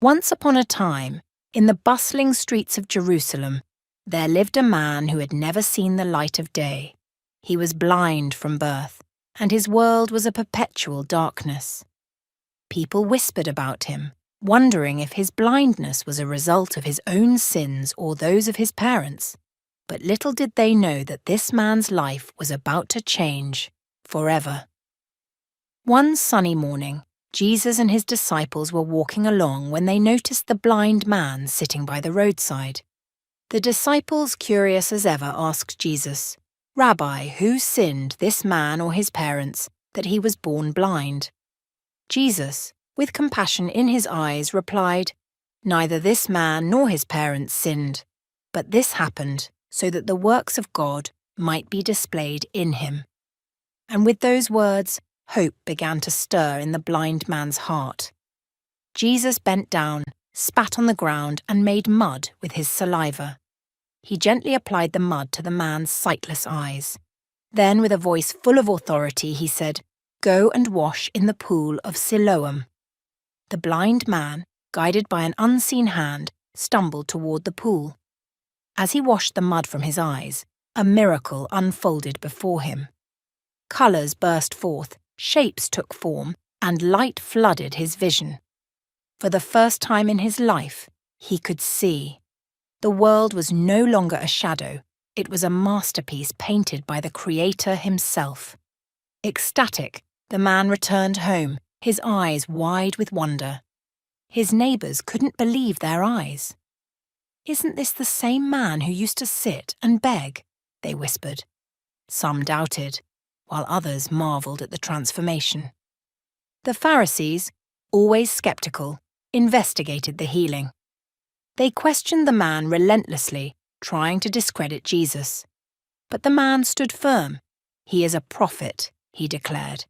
Once upon a time, in the bustling streets of Jerusalem, there lived a man who had never seen the light of day. He was blind from birth, and his world was a perpetual darkness. People whispered about him, wondering if his blindness was a result of his own sins or those of his parents. But little did they know that this man's life was about to change forever. One sunny morning, Jesus and his disciples were walking along when they noticed the blind man sitting by the roadside. The disciples, curious as ever, asked Jesus, "Rabbi, who sinned, this man or his parents, that he was born blind?" Jesus, with compassion in his eyes, replied, "Neither this man nor his parents sinned, but this happened so that the works of God might be displayed in him." And with those words, hope began to stir in the blind man's heart. Jesus bent down, spat on the ground, and made mud with his saliva. He gently applied the mud to the man's sightless eyes. Then, with a voice full of authority, he said, "Go and wash in the pool of Siloam." The blind man, guided by an unseen hand, stumbled toward the pool. As he washed the mud from his eyes, a miracle unfolded before him. Colours burst forth, shapes took form, and light flooded his vision. For the first time in his life, he could see. The world was no longer a shadow, it was a masterpiece painted by the Creator himself. Ecstatic, the man returned home, his eyes wide with wonder. His neighbours couldn't believe their eyes. "Isn't this the same man who used to sit and beg?" they whispered. Some doubted, while others marvelled at the transformation. The Pharisees, always sceptical, investigated the healing. They questioned the man relentlessly, trying to discredit Jesus. But the man stood firm. "He is a prophet," he declared.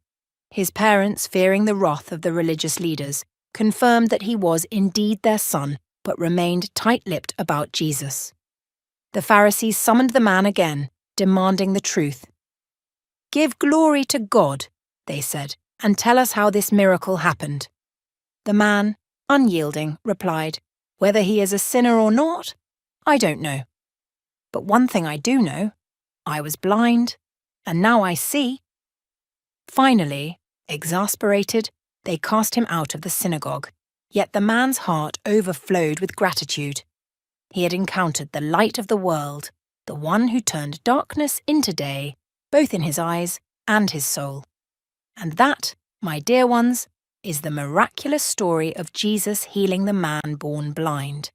His parents, fearing the wrath of the religious leaders, confirmed that he was indeed their son, but remained tight-lipped about Jesus. The Pharisees summoned the man again, demanding the truth. "Give glory to God," they said, "and tell us how this miracle happened." The man, unyielding, replied, "Whether he is a sinner or not, I don't know. But one thing I do know, I was blind, and now I see." Finally, exasperated, they cast him out of the synagogue, yet the man's heart overflowed with gratitude. He had encountered the light of the world, the one who turned darkness into day, both in his eyes and his soul. And that, my dear ones, is the miraculous story of Jesus healing the man born blind.